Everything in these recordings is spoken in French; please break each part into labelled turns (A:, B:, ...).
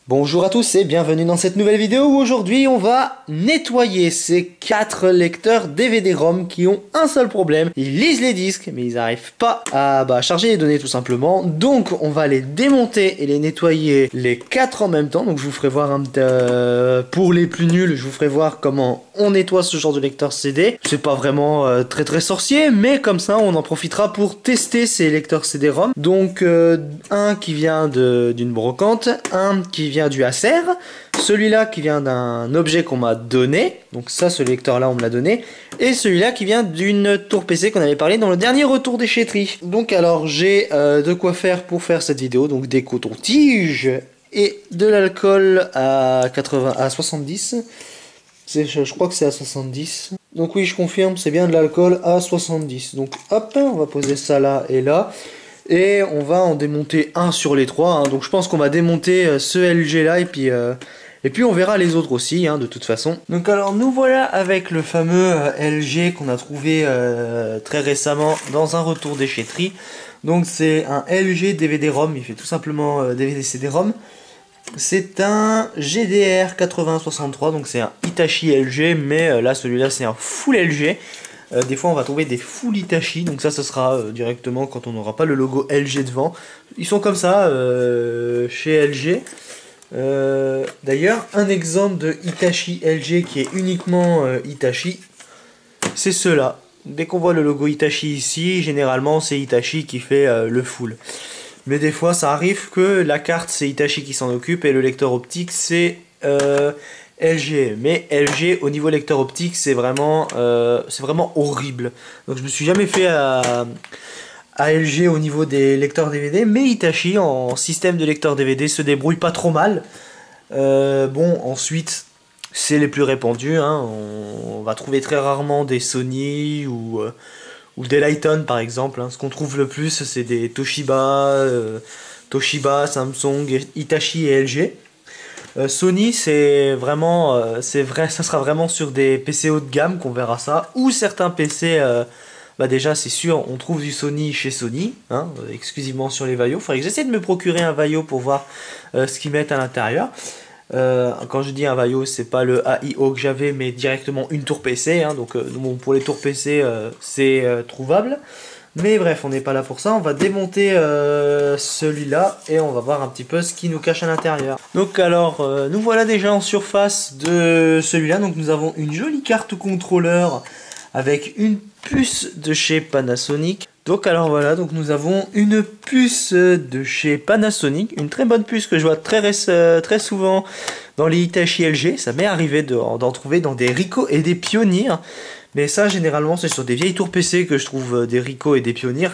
A: Bonjour à tous et bienvenue dans cette nouvelle vidéo où aujourd'hui on va nettoyer ces 4 lecteurs DVD-ROM qui ont un seul problème. Ils lisent les disques mais ils n'arrivent pas à charger les données tout simplement. Donc on va les démonter et les nettoyer les 4 en même temps. Donc je vous ferai voir pour les plus nuls, je vous ferai voir comment on nettoie ce genre de lecteur CD. C'est pas vraiment très sorcier, mais comme ça on en profitera pour tester ces lecteurs CD-ROM. Donc un qui vient d'une brocante, un qui vient du Acer, celui-là qui vient d'un objet qu'on m'a donné, donc ça, ce lecteur-là, on me l'a donné, et celui-là qui vient d'une tour PC qu'on avait parlé dans le dernier retour déchetterie. Donc alors, j'ai de quoi faire pour faire cette vidéo, donc des cotons-tiges et de l'alcool à 70. Je crois que c'est à 70. Donc oui, je confirme, c'est bien de l'alcool à 70. Donc hop, on va poser ça là et là. Et on va en démonter un sur les trois. Donc je pense qu'on va démonter ce LG là et puis on verra les autres aussi de toute façon. Donc alors nous voilà avec le fameux LG qu'on a trouvé très récemment dans un retour déchetterie. Donc c'est un LG DVD-ROM, il fait tout simplement DVD CD-ROM. C'est un GDR 8063, donc c'est un Hitachi LG, mais là celui-là c'est un full LG. Des fois on va trouver des full Hitachi, donc ça ce sera directement quand on n'aura pas le logo LG devant. Ils sont comme ça chez LG. D'ailleurs un exemple de Hitachi LG qui est uniquement Hitachi, c'est ceux-là. Dès qu'on voit le logo Hitachi ici, généralement c'est Hitachi qui fait le full. Mais des fois ça arrive que la carte c'est Hitachi qui s'en occupe et le lecteur optique c'est LG. Mais LG au niveau lecteur optique c'est vraiment horrible. Donc je me suis jamais fait à LG au niveau des lecteurs DVD. Mais Hitachi en système de lecteur DVD se débrouille pas trop mal. Bon ensuite c'est les plus répandus. On va trouver très rarement des Sony ou des Lighton par exemple. Ce qu'on trouve le plus c'est des Toshiba, Samsung, Hitachi et LG. Sony c'est vraiment, ça sera vraiment sur des PC haut de gamme qu'on verra ça, ou certains PC, déjà c'est sûr on trouve du Sony chez Sony, exclusivement sur les Vaio. Faudrait que j'essaie de me procurer un Vaio pour voir ce qu'ils mettent à l'intérieur. Quand je dis un Vaio, c'est pas le AIO que j'avais, mais directement une tour PC. Donc bon, pour les tours PC, c'est trouvable. Mais bref, on n'est pas là pour ça. On va démonter celui-là et on va voir un petit peu ce qui nous cache à l'intérieur. Donc alors, nous voilà déjà en surface de celui-là. Donc nous avons une jolie carte contrôleur avec une puce de chez Panasonic. Donc alors voilà, donc nous avons une puce de chez Panasonic, une très bonne puce que je vois très souvent dans les Hitachi LG. Ça m'est arrivé d'en trouver dans des Ricoh et des Pioneer. Mais ça généralement c'est sur des vieilles tours PC que je trouve des Ricoh et des Pioneer.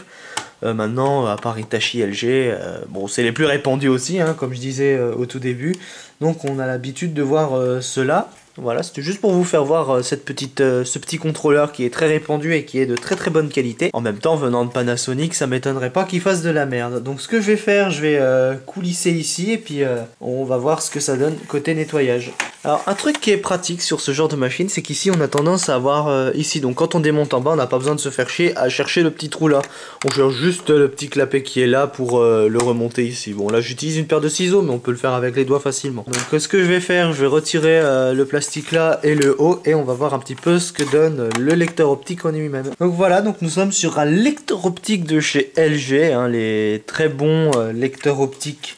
A: Maintenant à part Hitachi LG, bon c'est les plus répandus aussi comme je disais au tout début. Donc on a l'habitude de voir ceux-là. Voilà, c'était juste pour vous faire voir ce petit contrôleur qui est très répandu et qui est de très bonne qualité. En même temps, venant de Panasonic, ça m'étonnerait pas qu'il fasse de la merde. Donc ce que je vais faire, je vais coulisser ici et puis on va voir ce que ça donne côté nettoyage. Alors un truc qui est pratique sur ce genre de machine, c'est qu'ici on a tendance à avoir ici, donc quand on démonte en bas, on n'a pas besoin de se faire chier à chercher le petit trou là. On cherche juste le petit clapet qui est là pour le remonter ici. Bon là j'utilise une paire de ciseaux, mais on peut le faire avec les doigts facilement. Donc ce que je vais faire, je vais retirer le plastique là et le haut et on va voir un petit peu ce que donne le lecteur optique en lui-même. Donc voilà, donc nous sommes sur un lecteur optique de chez LG, les très bons lecteurs optiques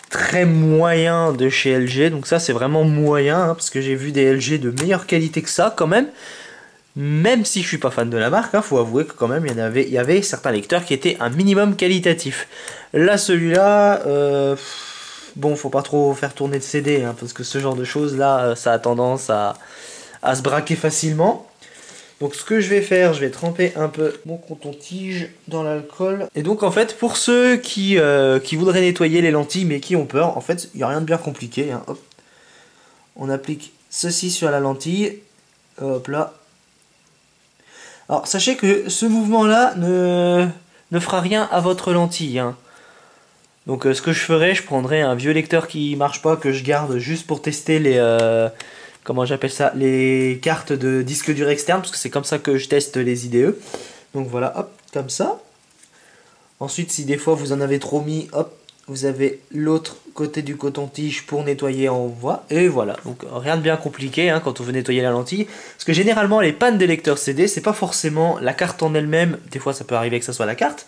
A: très moyens de chez LG. Donc ça c'est vraiment moyen parce que j'ai vu des LG de meilleure qualité que ça quand même. Même si je suis pas fan de la marque, faut avouer que quand même il y avait certains lecteurs qui étaient un minimum qualitatif. Là celui-là, bon faut pas trop faire tourner de CD parce que ce genre de choses là ça a tendance à se braquer facilement. Donc ce que je vais faire, je vais tremper un peu mon coton-tige dans l'alcool. Et donc en fait pour ceux qui voudraient nettoyer les lentilles mais qui ont peur, en fait il n'y a rien de bien compliqué. Hop. On applique ceci sur la lentille. Hop là. Alors sachez que ce mouvement là ne fera rien à votre lentille. Donc ce que je ferai, je prendrai un vieux lecteur qui marche pas, que je garde juste pour tester les... comment j'appelle ça, les cartes de disque dur externe, parce que c'est comme ça que je teste les IDE. Donc voilà, hop, comme ça. Ensuite, si des fois vous en avez trop mis, hop, vous avez l'autre côté du coton-tige pour nettoyer en voie. Et voilà, donc rien de bien compliqué hein, quand on veut nettoyer la lentille. Parce que généralement, les pannes des lecteurs CD, c'est pas forcément la carte en elle-même. Des fois, ça peut arriver que ça soit la carte.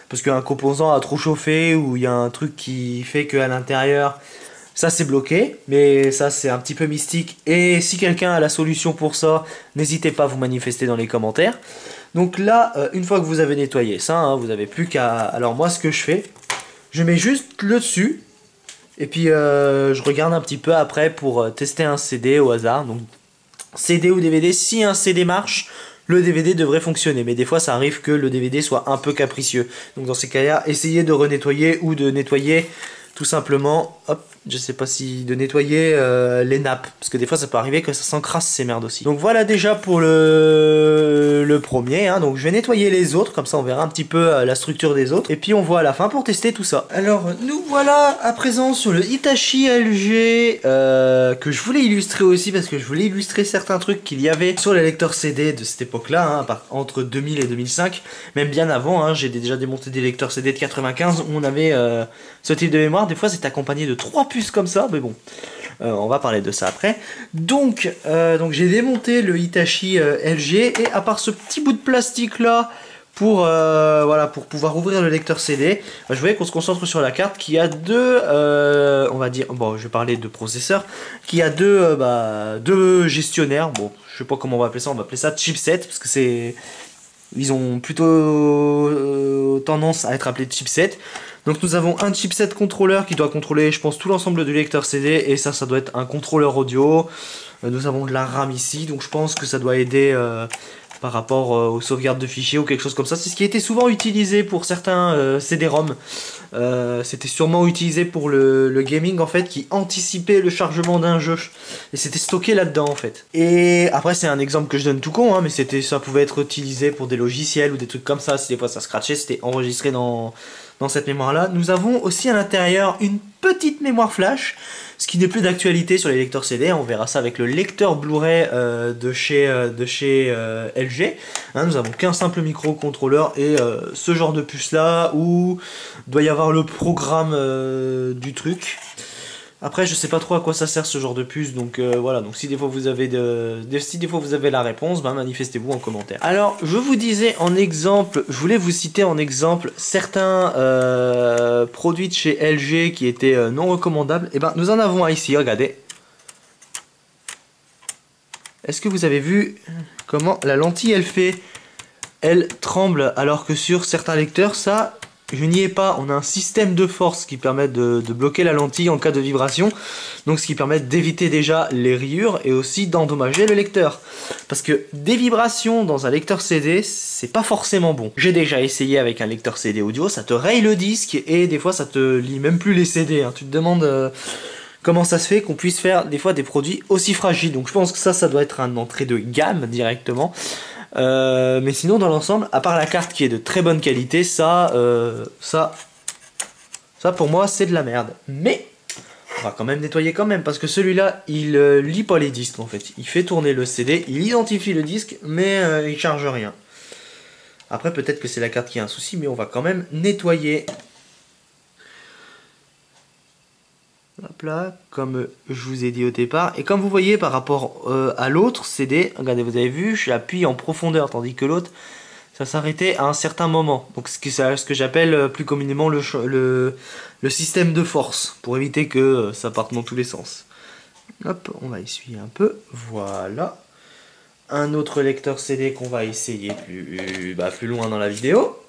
A: Parce qu'un composant a trop chauffé ou il y a un truc qui fait qu'à l'intérieur, ça c'est bloqué. Mais ça, c'est un petit peu mystique. Et si quelqu'un a la solution pour ça, n'hésitez pas à vous manifester dans les commentaires. Donc là, une fois que vous avez nettoyé ça, hein, vous n'avez plus qu'à... Alors moi, ce que je fais... Je mets juste le dessus et puis je regarde un petit peu après pour tester un CD au hasard. Donc CD ou DVD, si un CD marche, le DVD devrait fonctionner. Mais des fois ça arrive que le DVD soit un peu capricieux. Donc dans ces cas-là, essayez de renettoyer ou de nettoyer tout simplement, hop, je sais pas si de nettoyer les nappes. Parce que des fois ça peut arriver que ça s'encrasse ces merdes aussi. Donc voilà déjà pour le premier. Hein. Donc je vais nettoyer les autres, comme ça on verra un petit peu la structure des autres. Et puis on voit à la fin pour tester tout ça. Alors nous voilà à présent sur le Hitachi LG que je voulais illustrer aussi parce que je voulais illustrer certains trucs qu'il y avait sur les lecteurs CD de cette époque-là, hein, entre 2000 et 2005. Même bien avant, hein, j'ai déjà démonté des lecteurs CD de 95 où on avait ce type de mémoire. Des fois c'est accompagné de 3 puces comme ça, mais bon, on va parler de ça après. Donc j'ai démonté le Hitachi LG et à part ce petit bout de plastique là pour voilà, pour pouvoir ouvrir le lecteur CD, je voulais qu'on se concentre sur la carte qui a deux, on va dire, bon je vais parler de processeur, qui a deux gestionnaires, bon je sais pas comment on va appeler ça, on va appeler ça chipset parce que c'est, ils ont plutôt tendance à être appelés chipset. Donc nous avons un chipset contrôleur qui doit contrôler, je pense, tout l'ensemble du lecteur CD. Et ça doit être un contrôleur audio. Nous avons de la RAM ici, donc je pense que ça doit aider par rapport aux sauvegardes de fichiers ou quelque chose comme ça. C'est ce qui était souvent utilisé pour certains CD-ROM. C'était sûrement utilisé pour le gaming en fait, qui anticipait le chargement d'un jeu. Et c'était stocké là-dedans en fait. Et après c'est un exemple que je donne tout con, hein, mais ça pouvait être utilisé pour des logiciels ou des trucs comme ça. Si des fois ça scratchait, c'était enregistré dans cette mémoire là. Nous avons aussi à l'intérieur une petite mémoire flash, ce qui n'est plus d'actualité sur les lecteurs CD. On verra ça avec le lecteur Blu-ray de chez LG. Hein, nous avons qu'un simple microcontrôleur et ce genre de puce là où doit y avoir le programme du truc. Après je sais pas trop à quoi ça sert ce genre de puce, donc voilà, donc si des fois vous avez la réponse, ben manifestez-vous en commentaire. Alors je vous disais en exemple, je voulais vous citer en exemple certains produits de chez LG qui étaient non recommandables. Et ben nous en avons un ici, regardez. Est-ce que vous avez vu comment la lentille elle fait? Elle tremble, alors que sur certains lecteurs ça... Je n'y ai pas, on a un système de force qui permet de bloquer la lentille en cas de vibration. Donc ce qui permet d'éviter déjà les rayures et aussi d'endommager le lecteur. Parce que des vibrations dans un lecteur CD, c'est pas forcément bon. J'ai déjà essayé avec un lecteur CD audio, ça te raye le disque et des fois ça te lit même plus les CD. Hein. Tu te demandes comment ça se fait qu'on puisse faire des fois des produits aussi fragiles. Donc je pense que ça doit être un entrée de gamme directement. Mais sinon dans l'ensemble, à part la carte qui est de très bonne qualité, ça pour moi c'est de la merde. Mais on va quand même nettoyer quand même, parce que celui-là il lit pas les disques en fait. Il fait tourner le CD, il identifie le disque, mais il charge rien. Après peut-être que c'est la carte qui a un souci, mais on va quand même nettoyer. Hop là, comme je vous ai dit au départ. Et comme vous voyez par rapport à l'autre CD, regardez, vous avez vu, j'appuie en profondeur, tandis que l'autre, ça s'arrêtait à un certain moment. Donc ce que j'appelle plus communément le système de force, pour éviter que ça parte dans tous les sens. Hop, on va essuyer un peu, voilà. Un autre lecteur CD qu'on va essayer plus loin dans la vidéo.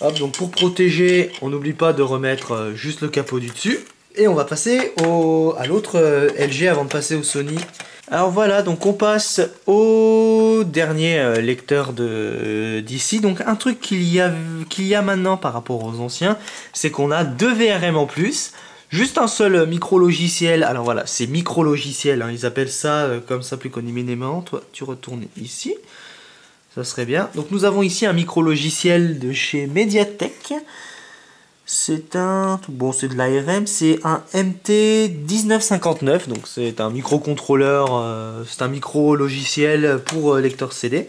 A: Hop, donc pour protéger, on n'oublie pas de remettre juste le capot du dessus. Et on va passer à l'autre LG avant de passer au Sony. Alors voilà, donc on passe au dernier lecteur d'ici. Donc un truc qu'il y a maintenant par rapport aux anciens, c'est qu'on a deux VRM en plus. Juste un seul micro-logiciel. Alors voilà, c'est micro-logiciel, hein, ils appellent ça comme ça plus communément. Toi, tu retournes ici. Ça serait bien. Donc nous avons ici un micro-logiciel de chez Mediatek. C'est c'est de l'ARM, c'est un MT1959. Donc c'est un microcontrôleur, c'est un micro-logiciel pour lecteur CD.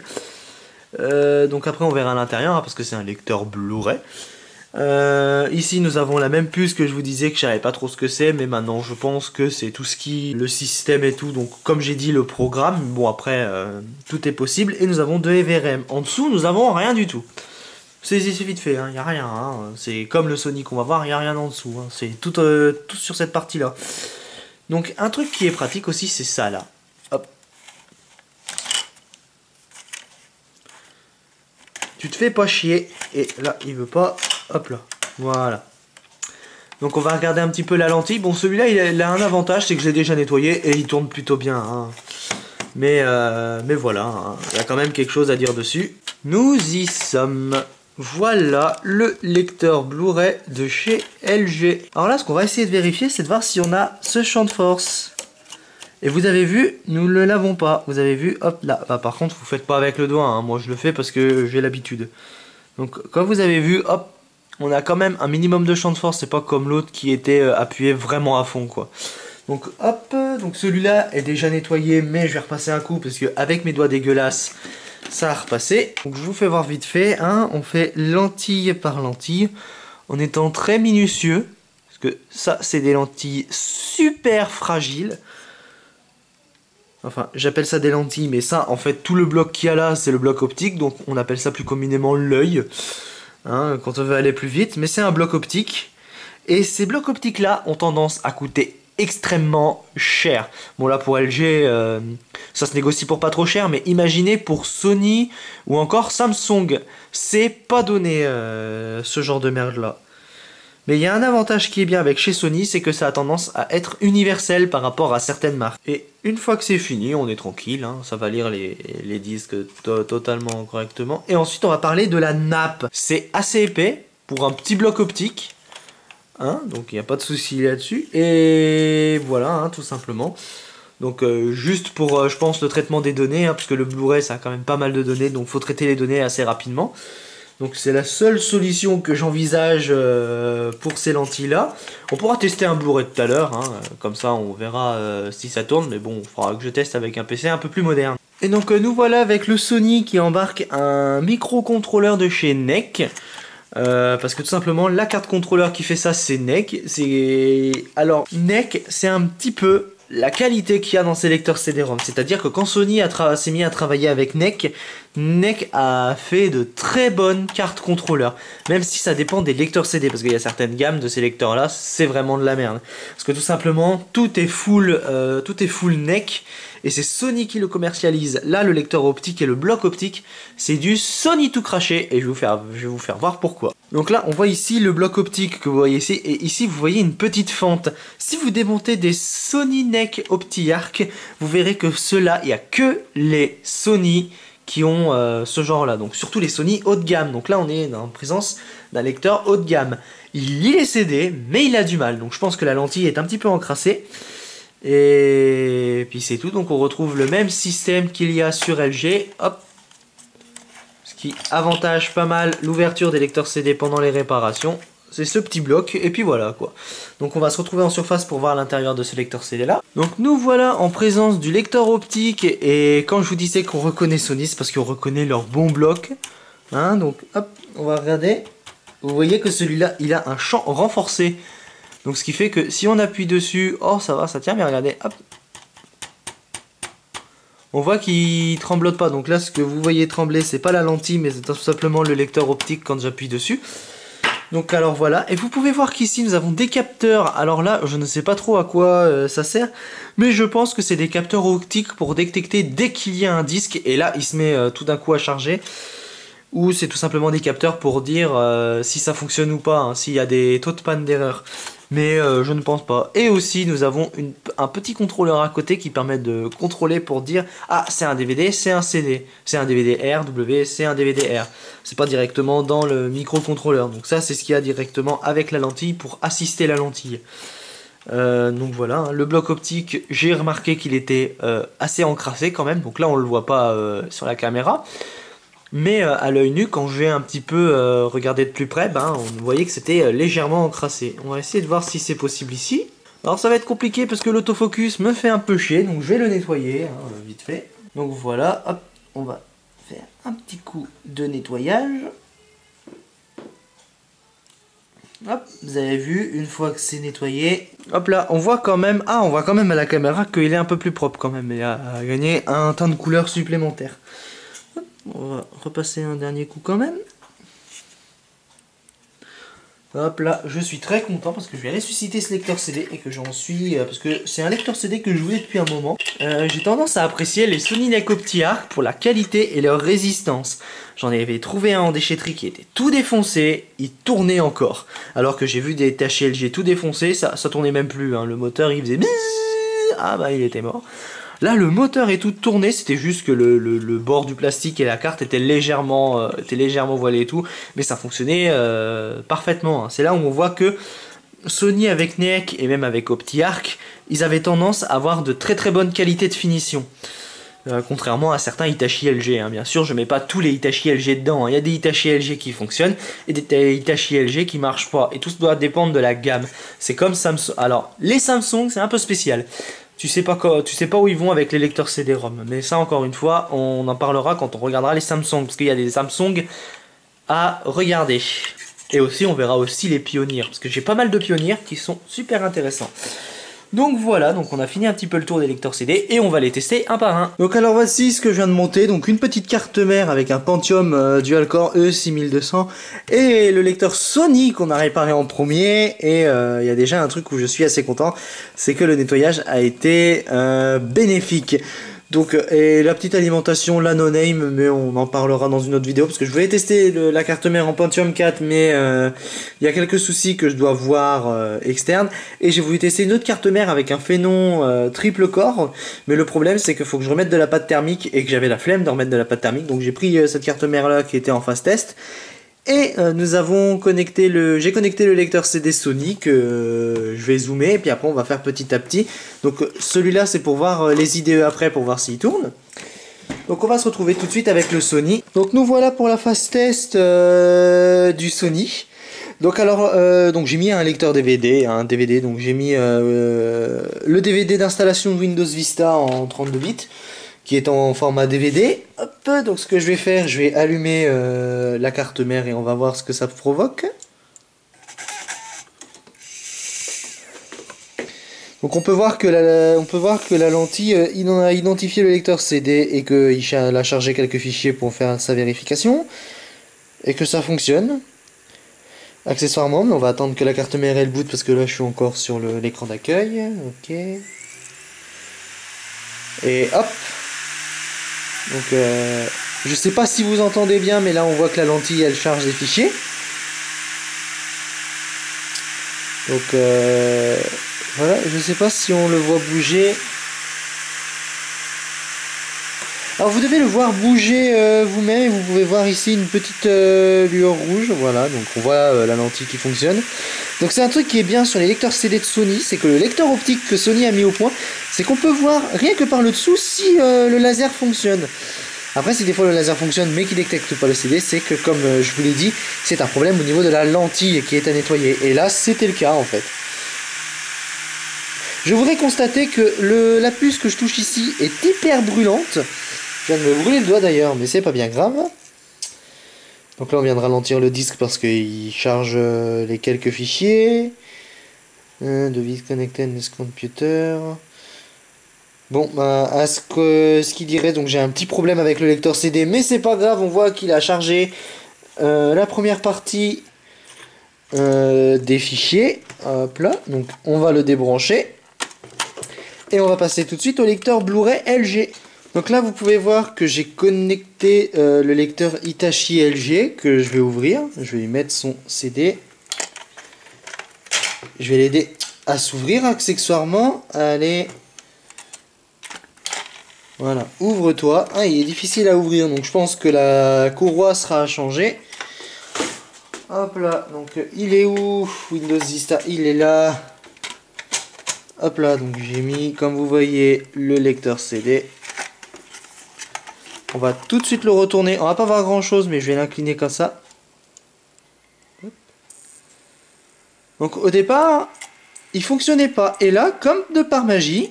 A: Donc après on verra à l'intérieur, hein, parce que c'est un lecteur Blu-ray. Ici nous avons la même puce que je vous disais que je savais pas trop ce que c'est, mais maintenant je pense que c'est tout ce qui... le système et tout, donc comme j'ai dit le programme, bon après tout est possible, et nous avons 2 EVRM. En dessous nous avons rien du tout. C'est vite fait, il n'y a rien, hein. C'est comme le Sony qu'on va voir, il n'y a rien en dessous, hein. C'est tout sur cette partie là. Donc un truc qui est pratique aussi c'est ça là. Hop. Tu te fais pas chier, et là il veut pas, hop là, voilà. Donc on va regarder un petit peu la lentille. Bon celui-là il a un avantage, c'est que je l'ai déjà nettoyé et il tourne plutôt bien, hein. Mais voilà, hein. Il y a quand même quelque chose à dire dessus. Nous y sommes. Voilà le lecteur Blu-ray de chez LG. Alors là ce qu'on va essayer de vérifier c'est de voir si on a ce champ de force. Et vous avez vu, nous ne l'avons pas. Vous avez vu, hop là. Bah, par contre vous faites pas avec le doigt, hein. Moi je le fais parce que j'ai l'habitude. Donc comme vous avez vu, hop, on a quand même un minimum de champ de force. C'est pas comme l'autre qui était appuyé vraiment à fond quoi. Donc hop, donc celui-là est déjà nettoyé, mais je vais repasser un coup parce que avec mes doigts dégueulasses, ça a repassé. Donc je vous fais voir vite fait, hein. On fait lentille par lentille, en étant très minutieux, parce que ça c'est des lentilles super fragiles. Enfin, j'appelle ça des lentilles, mais ça, en fait, tout le bloc qu'il y a là, c'est le bloc optique, donc on appelle ça plus communément l'œil, hein, quand on veut aller plus vite, mais c'est un bloc optique. Et ces blocs optiques-là ont tendance à coûter extrêmement cher. Bon là pour LG ça se négocie pour pas trop cher, mais imaginez pour Sony ou encore Samsung, c'est pas donné ce genre de merde là. Mais il y a un avantage qui est bien avec chez Sony, c'est que ça a tendance à être universel par rapport à certaines marques. Et une fois que c'est fini, on est tranquille, hein, ça va lire les disques totalement correctement. Et ensuite on va parler de la nappe. C'est assez épais pour un petit bloc optique. Hein, donc il n'y a pas de souci là-dessus. Et voilà, hein, tout simplement. Donc juste pour, je pense, le traitement des données, hein, parce que le Blu-ray ça a quand même pas mal de données, donc faut traiter les données assez rapidement. Donc c'est la seule solution que j'envisage pour ces lentilles-là. On pourra tester un Blu-ray tout à l'heure, hein, comme ça on verra si ça tourne, mais bon, il faudra que je teste avec un PC un peu plus moderne. Et donc nous voilà avec le Sony qui embarque un microcontrôleur de chez NEC. Parce que tout simplement la carte contrôleur qui fait ça c'est NEC. Alors NEC c'est un petit peu la qualité qu'il y a dans ces lecteurs CD-ROM. C'est à dire que quand Sony s'est mis à travailler avec NEC, NEC a fait de très bonnes cartes contrôleurs. Même si ça dépend des lecteurs CD, parce qu'il y a certaines gammes de ces lecteurs là c'est vraiment de la merde. Parce que tout simplement tout est full NEC. Et c'est Sony qui le commercialise. Là, le lecteur optique et le bloc optique, c'est du Sony tout craché. Et je vais vous faire voir pourquoi. Donc là, on voit ici le bloc optique que vous voyez ici. Et ici, vous voyez une petite fente. Si vous démontez des Sony NEC OptiArc, vous verrez que ceux-là, il n'y a que les Sony qui ont ce genre-là. Donc surtout les Sony haut de gamme. Donc là, on est en présence d'un lecteur haut de gamme. Il lit les CD, mais il a du mal. Donc je pense que la lentille est un petit peu encrassée. Et puis c'est tout, donc on retrouve le même système qu'il y a sur LG, hop, ce qui avantage pas mal l'ouverture des lecteurs CD pendant les réparations, c'est ce petit bloc, et puis voilà quoi. Donc on va se retrouver en surface pour voir l'intérieur de ce lecteur CD là. Donc nous voilà en présence du lecteur optique, et quand je vous disais qu'on reconnaît Sony, c'est parce qu'on reconnaît leur bon bloc, hein, donc hop, on va regarder, vous voyez que celui-là, il a un champ renforcé. Donc ce qui fait que si on appuie dessus, oh ça va, ça tient, mais regardez, hop. On voit qu'il tremblote pas, donc là ce que vous voyez trembler, c'est pas la lentille, mais c'est tout simplement le lecteur optique quand j'appuie dessus. Donc alors voilà, et vous pouvez voir qu'ici nous avons des capteurs, alors là je ne sais pas trop à quoi ça sert, mais je pense que c'est des capteurs optiques pour détecter dès qu'il y a un disque, et là il se met tout d'un coup à charger. Ou c'est tout simplement des capteurs pour dire si ça fonctionne ou pas, hein, s'il y a des taux de panne d'erreur. Mais je ne pense pas. Et aussi nous avons un petit contrôleur à côté qui permet de contrôler pour dire ah c'est un DVD, c'est un CD, c'est un DVD R, W, c'est un DVD R. C'est pas directement dans le microcontrôleur. Donc ça c'est ce qu'il y a directement avec la lentille pour assister la lentille. Donc voilà, hein. Le bloc optique, j'ai remarqué qu'il était assez encrassé quand même. Donc là on le voit pas sur la caméra. Mais à l'œil nu, quand je vais un petit peu regarder de plus près, ben, on voyait que c'était légèrement encrassé. On va essayer de voir si c'est possible ici. Alors ça va être compliqué parce que l'autofocus me fait un peu chier, donc je vais le nettoyer, hein, vite fait. Donc voilà, hop, on va faire un petit coup de nettoyage. Hop, vous avez vu, une fois que c'est nettoyé, hop là, on voit quand même, on voit quand même à la caméra qu'il est un peu plus propre quand même. Il a gagné un teint de couleur supplémentaire. Hop, on va repasser un dernier coup quand même. Hop là, je suis très content parce que je vais ressusciter ce lecteur CD et que j'en suis... parce que c'est un lecteur CD que je voulais depuis un moment. J'ai tendance à apprécier les Sony NEC OptiArc pour la qualité et leur résistance. J'en avais trouvé un en déchetterie qui était tout défoncé, il tournait encore. Alors que j'ai vu des Hitachi LG tout défoncé, ça tournait même plus, hein. Le moteur il faisait... Ah bah il était mort. Là, le moteur est tout tourné, c'était juste que le bord du plastique et la carte étaient légèrement voilés et tout, mais ça fonctionnait parfaitement. Hein. C'est là où on voit que Sony avec NEC et même avec OptiArc, ils avaient tendance à avoir de très très bonnes qualités de finition. Contrairement à certains Hitachi LG, hein. Bien sûr, je mets pas tous les Hitachi LG dedans. Hein. Il y a des Hitachi LG qui fonctionnent et des Hitachi LG qui marchent pas. Et tout ça doit dépendre de la gamme. C'est comme Samsung. Alors, les Samsung, c'est un peu spécial. Tu sais pas où ils vont avec les lecteurs CD-ROM. Mais ça, encore une fois, on en parlera quand on regardera les Samsung. Parce qu'il y a des Samsung à regarder. Et aussi, on verra aussi les Pioneer. Parce que j'ai pas mal de Pioneer qui sont super intéressants. Donc voilà, donc on a fini un petit peu le tour des lecteurs CD et on va les tester un par un. Donc alors voici ce que je viens de monter, donc une petite carte mère avec un Pentium dual-core E6200 et le lecteur Sony qu'on a réparé en premier. Et il y a déjà un truc où je suis assez content, c'est que le nettoyage a été bénéfique. Donc, et la petite alimentation, la no-name, mais on en parlera dans une autre vidéo, parce que je voulais tester la carte mère en Pentium 4, mais il y a quelques soucis que je dois voir externes, et j'ai voulu tester une autre carte mère avec un Phénon triple core, mais le problème c'est qu'il faut que je remette de la pâte thermique, et que j'avais la flemme de remettre de la pâte thermique, donc j'ai pris cette carte mère là qui était en phase test, et nous avons connecté j'ai connecté le lecteur CD Sony que je vais zoomer et puis après on va faire petit à petit. Donc celui-là c'est pour voir les IDE après pour voir s'il tourne. Donc on va se retrouver tout de suite avec le Sony. Donc nous voilà pour la phase test du Sony. Donc alors donc j'ai mis un lecteur DVD, donc j'ai mis le DVD d'installation de Windows Vista en 32 bits. Qui est en format DVD. Hop, donc ce que je vais faire, je vais allumer la carte mère et on va voir ce que ça provoque. Donc on peut voir que la lentille, il en a identifié le lecteur CD et qu'il a chargé quelques fichiers pour faire sa vérification. Et que ça fonctionne. Accessoirement, mais on va attendre que la carte mère elle boot parce que là je suis encore sur l'écran d'accueil. Ok. Et hop. Donc je sais pas si vous entendez bien, mais là on voit que la lentille elle charge des fichiers. Donc voilà, je sais pas si on le voit bouger. Alors vous devez le voir bouger vous-même et vous pouvez voir ici une petite lueur rouge. Voilà, donc on voit la lentille qui fonctionne. Donc c'est un truc qui est bien sur les lecteurs CD de Sony, c'est que le lecteur optique que Sony a mis au point, c'est qu'on peut voir rien que par le dessous si le laser fonctionne. Après si des fois le laser fonctionne mais qu'il ne détecte pas le CD, c'est que comme je vous l'ai dit, c'est un problème au niveau de la lentille qui est à nettoyer. Et là c'était le cas en fait. Je voudrais constater que la puce que je touche ici est hyper brûlante. Je viens de me brûler le doigt d'ailleurs, mais c'est pas bien grave. Donc là on vient de ralentir le disque parce qu'il charge les quelques fichiers. Device connected this computer. Bon, à ce qu'il dirait, donc j'ai un petit problème avec le lecteur CD, mais c'est pas grave, on voit qu'il a chargé la première partie des fichiers. Hop là, donc on va le débrancher. Et on va passer tout de suite au lecteur Blu-ray LG. Donc là vous pouvez voir que j'ai connecté le lecteur Hitachi LG que je vais ouvrir. Je vais lui mettre son CD. Je vais l'aider à s'ouvrir accessoirement. Allez. Voilà, ouvre-toi. Ah, il est difficile à ouvrir, donc je pense que la courroie sera à changer. Hop là, donc il est où Windows Vista, il est là. Hop là, donc j'ai mis, comme vous voyez, le lecteur CD. On va tout de suite le retourner. On va pas voir grand chose, mais je vais l'incliner comme ça. Hop. Donc au départ, il fonctionnait pas. Et là, comme de par magie,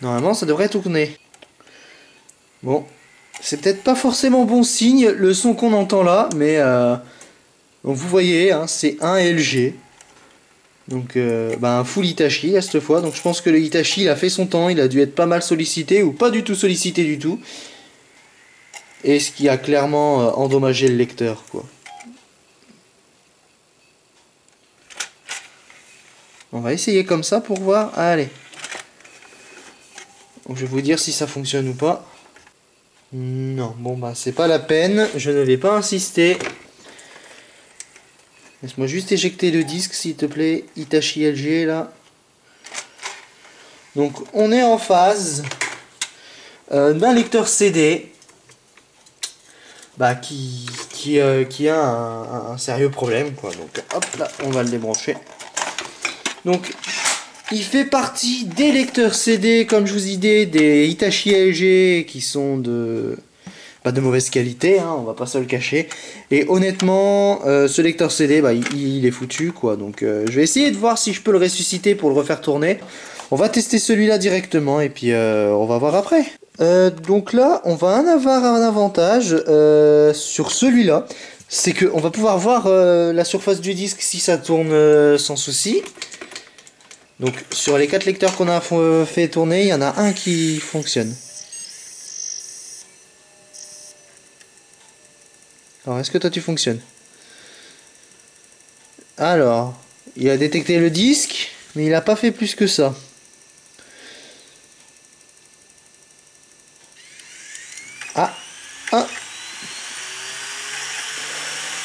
A: normalement ça devrait tourner. Bon, C'est peut-être pas forcément bon signe le son qu'on entend là, mais donc vous voyez, hein, c'est un LG. Donc un full Hitachi là, cette fois. Donc je pense que le Hitachi il a fait son temps, il a dû être pas mal sollicité ou pas du tout sollicité du tout. Et ce qui a clairement endommagé le lecteur, quoi. On va essayer comme ça pour voir. Allez. Donc je vais vous dire si ça fonctionne ou pas. Non, bon bah c'est pas la peine, je ne vais pas insister. Laisse-moi juste éjecter le disque s'il te plaît, Hitachi LG là. Donc on est en phase d'un lecteur CD bah, qui a un sérieux problème quoi. Donc hop là, on va le débrancher. Donc il fait partie des lecteurs CD, comme je vous ai dit, des Hitachi LG qui sont de mauvaise qualité, hein, on va pas se le cacher. Et honnêtement, ce lecteur CD, bah, il est foutu, quoi. Donc je vais essayer de voir si je peux le ressusciter pour le refaire tourner. On va tester celui-là directement et puis on va voir après. Donc là, on va avoir un avantage sur celui-là. C'est qu'on va pouvoir voir la surface du disque si ça tourne sans souci. Donc sur les 4 lecteurs qu'on a fait tourner, il y en a un qui fonctionne. Alors est-ce que toi tu fonctionnes? Alors, il a détecté le disque, mais il n'a pas fait plus que ça. Ah, ah.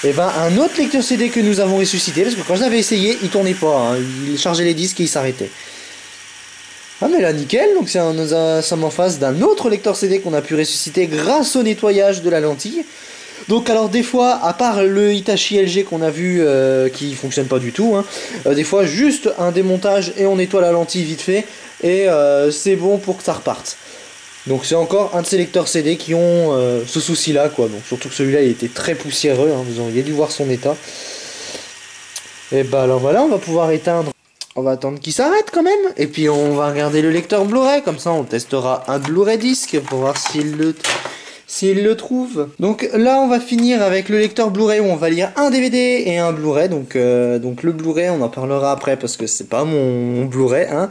A: Et ben un autre lecteur CD que nous avons ressuscité, parce que quand je l'avais essayé, il tournait pas, hein, il chargeait les disques et il s'arrêtait. Ah mais là nickel, donc nous sommes en face d'un autre lecteur CD qu'on a pu ressusciter grâce au nettoyage de la lentille. Donc alors des fois, à part le Hitachi LG qu'on a vu qui fonctionne pas du tout, hein, des fois juste un démontage et on nettoie la lentille vite fait et c'est bon pour que ça reparte. Donc c'est encore un de ces lecteurs CD qui ont ce souci là quoi. Donc surtout que celui-là il était très poussiéreux, hein, vous auriez dû voir son état. Et bah alors voilà, on va pouvoir éteindre. On va attendre qu'il s'arrête quand même. Et puis on va regarder le lecteur Blu-ray, comme ça on testera un Blu-ray disque pour voir s'il le trouve. Donc là on va finir avec le lecteur Blu-ray où on va lire un DVD et un Blu-ray. Donc le Blu-ray on en parlera après parce que c'est pas mon Blu-ray, hein.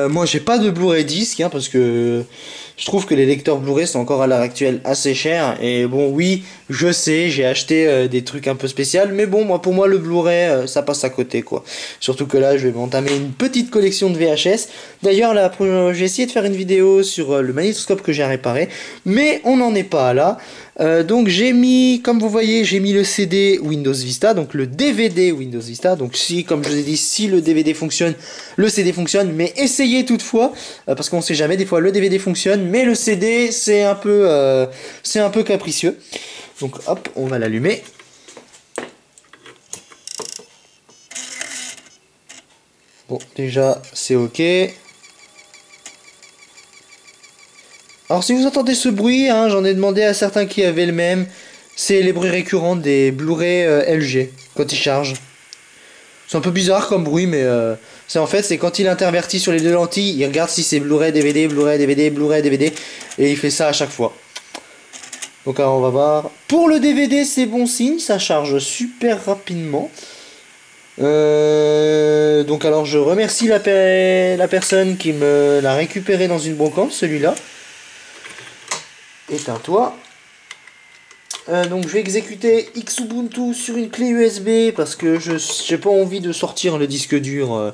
A: Moi j'ai pas de Blu-ray disque, hein, parce que je trouve que les lecteurs Blu-ray sont encore à l'heure actuelle assez chers. Et bon oui, je sais, j'ai acheté des trucs un peu spéciaux, mais bon pour moi le Blu-ray ça passe à côté quoi. Surtout que là je vais m'entamer une petite collection de VHS. D'ailleurs là j'ai essayé de faire une vidéo sur le magnétoscope que j'ai réparé, mais on n'en est pas là. Donc j'ai mis, comme vous voyez, j'ai mis le CD Windows Vista, donc le DVD Windows Vista. Donc si, comme je vous ai dit, si le DVD fonctionne, le CD fonctionne, mais essayez toutefois, parce qu'on sait jamais, des fois le DVD fonctionne, mais le CD c'est un peu capricieux. Donc hop, on va l'allumer. Bon, déjà c'est ok. Alors si vous entendez ce bruit, hein, j'en ai demandé à certains qui avaient le même, c'est les bruits récurrents des Blu-ray LG quand ils chargent. C'est un peu bizarre comme bruit, mais c'est quand il intervertit sur les deux lentilles, il regarde si c'est Blu-ray DVD, Blu-ray DVD, Blu-ray DVD, et il fait ça à chaque fois. Donc alors on va voir. Pour le DVD c'est bon signe, ça charge super rapidement. Donc alors je remercie la personne qui me l'a récupéré dans une brocante, celui-là. Éteins-toi. Donc je vais exécuter Xubuntu sur une clé USB parce que je n'ai pas envie de sortir le disque dur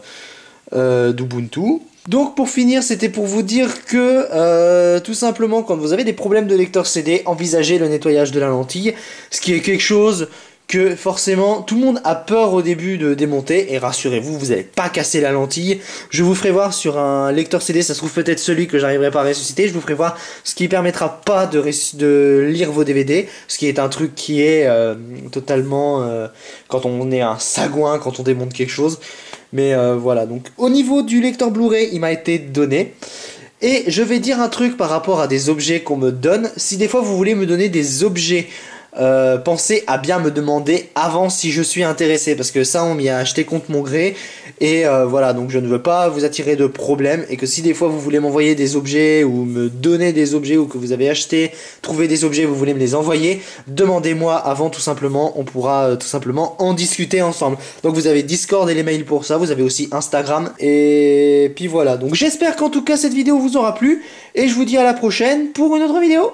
A: d'Ubuntu. Donc pour finir, c'était pour vous dire que tout simplement quand vous avez des problèmes de lecteur CD, envisagez le nettoyage de la lentille, ce qui est quelque chose que forcément tout le monde a peur au début de démonter, et rassurez-vous, vous n'allez pas casser la lentille. Je vous ferai voir sur un lecteur CD, ça se trouve peut-être celui que j'arriverai pas à ressusciter, je vous ferai voir ce qui permettra pas de lire vos DVD, ce qui est un truc qui est totalement quand on est un sagouin, quand on démonte quelque chose. Mais voilà, donc au niveau du lecteur Blu-ray, il m'a été donné. Et je vais dire un truc par rapport à des objets qu'on me donne. Si des fois vous voulez me donner des objets, pensez à bien me demander avant si je suis intéressé, parce que ça on m'y a acheté contre mon gré Et voilà, donc je ne veux pas vous attirer de problème, et que si des fois vous voulez m'envoyer des objets ou me donner des objets, ou que vous avez acheté, trouvé des objets, vous voulez me les envoyer, demandez-moi avant tout simplement, on pourra tout simplement en discuter ensemble. Donc vous avez Discord et les mails pour ça, vous avez aussi Instagram, et puis voilà. Donc j'espère qu'en tout cas cette vidéo vous aura plu, et je vous dis à la prochaine pour une autre vidéo.